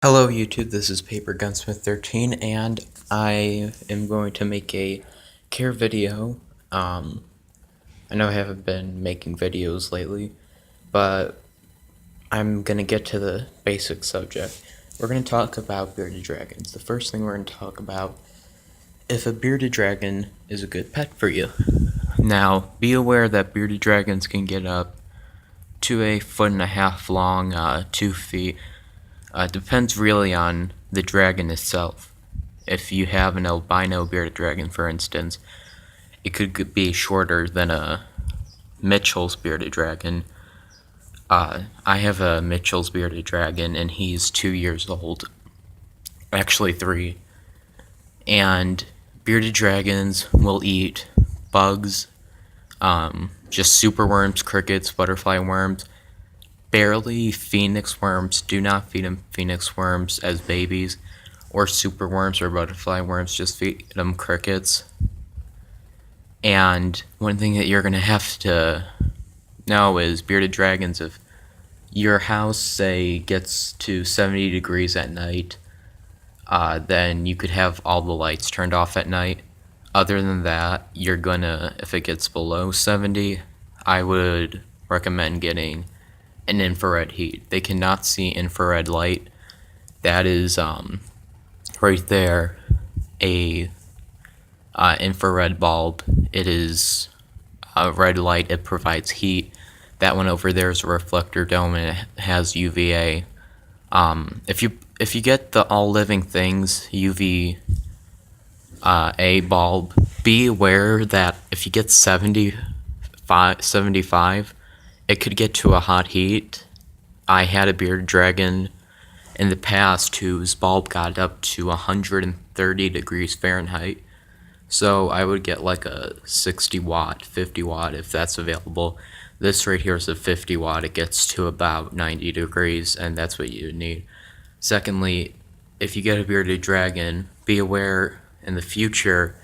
Hello YouTube, this is Paper Gunsmith 13 and I am going to make a care video. I know I haven't been making videos lately, but I'm going to get to the basic subject. We're going to talk about bearded dragons. The first thing we're going to talk about if a bearded dragon is a good pet for you. Now, be aware that bearded dragons can get up to 1.5 feet long, 2 feet. Depends really on the dragon itself. If you have an albino bearded dragon, for instance, it could be shorter than a Mitchell's bearded dragon. I have a Mitchell's bearded dragon, and he's 2 years old. Actually, 3. And bearded dragons will eat bugs, just super worms, crickets, butterfly worms. Barely phoenix worms. Do not feed them phoenix worms as babies, or super worms or butterfly worms. Just feed them crickets. And one thing that you're going to have to know is bearded dragons, if your house, say, gets to 70 degrees at night, then you could have all the lights turned off at night. Other than that, you're gonna, if it gets below 70, I would recommend getting an infrared heat. They cannot see infrared light. That is right there a infrared bulb. It is a red light. It provides heat. That one over there is a reflector dome, and it has UVA. If you get the all living things UV a bulb, be aware that if you get 75, it could get to a hot heat. I had a bearded dragon in the past whose bulb got up to 130 degrees Fahrenheit. So I would get like a 60 watt, 50 watt if that's available. This right here is a 50 watt. It gets to about 90 degrees, and that's what you need. Secondly, if you get a bearded dragon, be aware in the future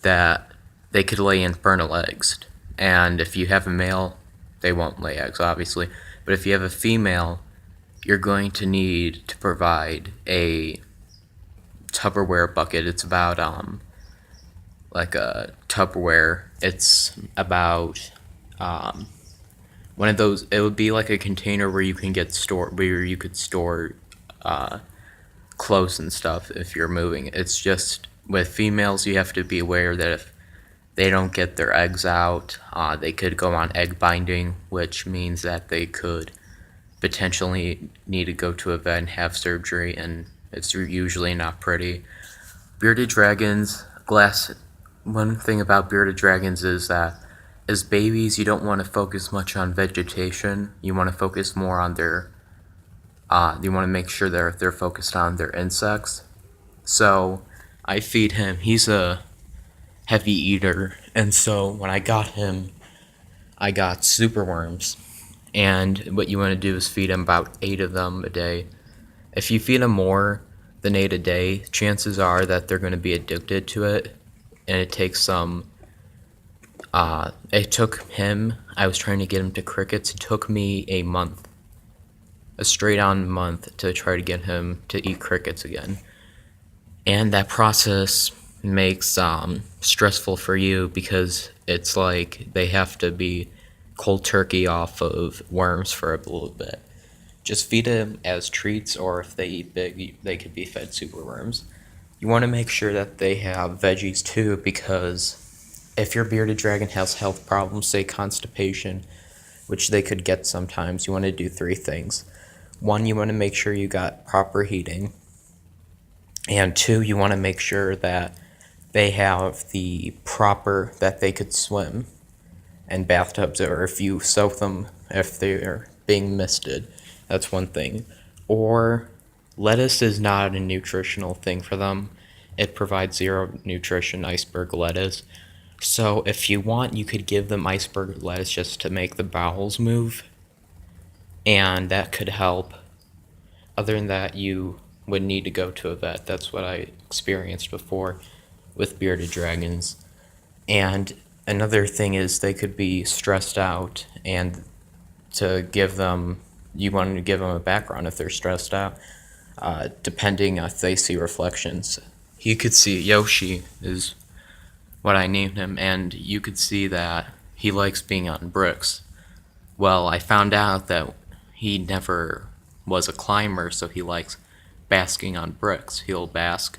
that they could lay infertile eggs. And if you have a male, they won't lay eggs, obviously. But if you have a female, you're going to need to provide a Tupperware bucket. It's about like a Tupperware. It's about one of those. It would be like a container where you can where you could store clothes and stuff if you're moving. It's just with females, you have to be aware that if they don't get their eggs out, they could go on egg binding, which means that they could potentially need to go to a vet and have surgery, and it's usually not pretty. Bearded dragons, one thing about bearded dragons is that as babies, you don't want to focus much on vegetation. You want to focus more on their, you want to make sure that they're focused on their insects. So I feed him. He's a heavy eater, and so when I got him, I got super worms. And what you want to do is feed him about 8 of them a day. If you feed him more than 8 a day, chances are that they're going to be addicted to it, and it takes some. It took him. I was trying to get him to crickets. It took me a month, a straight-on month, to try to get him to eat crickets again. And that process makes stressful for you because it's like they have to be cold turkey off of worms for a little bit. Just feed them as treats, or if they eat big, they could be fed super worms. You want to make sure that they have veggies too, because if your bearded dragon has health problems, say constipation, which they could get sometimes, you want to do 3 things. 1, you want to make sure you got proper heating. And 2, you want to make sure that they have that they could swim in bathtubs, or if you soak them, if they're being misted. That's one thing. Or lettuce is not a nutritional thing for them. It provides zero nutrition, iceberg lettuce. So if you want, you could give them iceberg lettuce just to make the bowels move, and that could help. Other than that, you would need to go to a vet. That's what I experienced before with bearded dragons. And another thing is they could be stressed out, and you want to give them a background if they're stressed out. depending if they see reflections. You could see Yoshi is what I named him, and you could see that he likes being on bricks. Well, I found out that he never was a climber, so he likes basking on bricks. He'll bask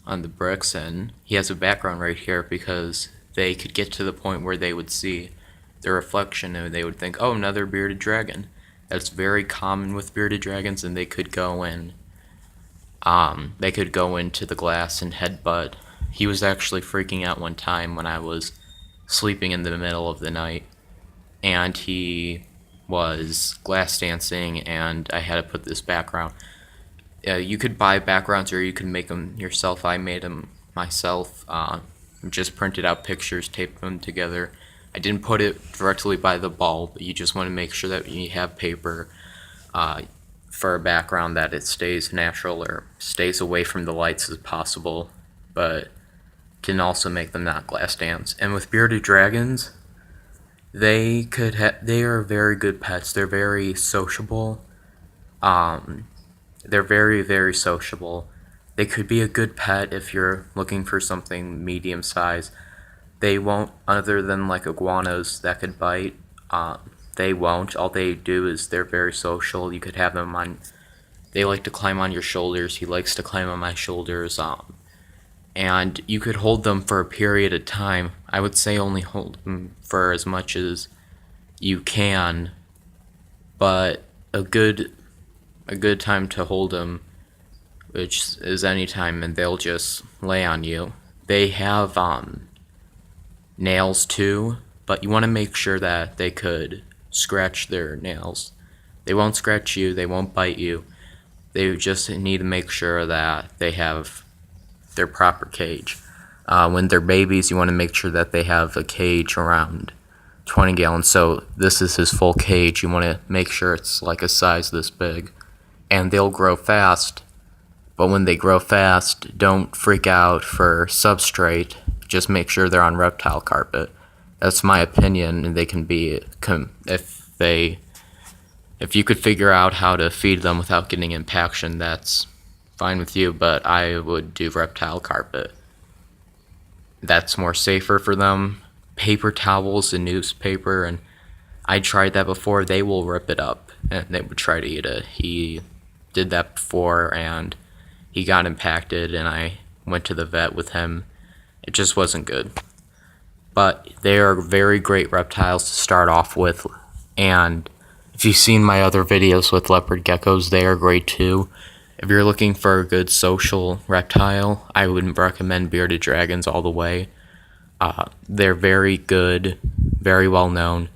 on the bricks, and he has a background right here because they could get to the point where they would see the reflection and they would think, oh, another bearded dragon. That's very common with bearded dragons, and they could go in. They could go into the glass and headbutt. He was actually freaking out one time when I was sleeping in the middle of the night, and he was glass dancing, and I had to put this background. You could buy backgrounds or you could make them yourself. I made them myself. Just printed out pictures, taped them together. I didn't put it directly by the ball, but you just want to make sure that you have paper for a background that it stays natural or stays away from the lights as possible, but can also make them not glass dance. And with bearded dragons, they are very good pets. They're very sociable. They're very, very sociable. They could be a good pet if you're looking for something medium size. They won't, other than like iguanas that could bite, they won't. All they do is they're very social. You could have them on, they like to climb on your shoulders. He likes to climb on my shoulders. And you could hold them for a period of time. I would say only hold them for as much as you can, but a good time to hold them, which is any time, and they'll just lay on you. They have nails too, but you want to make sure that they could scratch their nails. They won't scratch you, they won't bite you. They just need to make sure that they have their proper cage. When they're babies, you want to make sure that they have a cage around 20 gallons. So this is his full cage. You want to make sure it's like a size this big. And they'll grow fast. But when they grow fast, don't freak out for substrate. Just make sure they're on reptile carpet. That's my opinion, and they can be, if you could figure out how to feed them without getting impaction, that's fine with you, but I would do reptile carpet. That's more safer for them. Paper towels and newspaper, and I tried that before. They will rip it up, and they would try to eat it. He did that before, and he got impacted, and I went to the vet with him. It just wasn't good. But they are very great reptiles to start off with, and if you've seen my other videos with leopard geckos, they are great too. If you're looking for a good social reptile, I would recommend bearded dragons all the way. They're very good, very well known,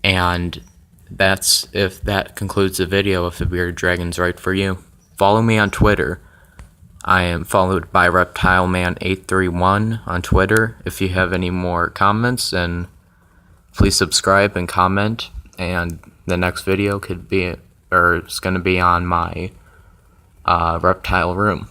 and if that concludes the video, if a bearded dragon's right for you. Follow me on Twitter. I am followed by ReptileMan831 on Twitter. If you have any more comments, and please subscribe and comment. And the next video is going to be on my reptile room.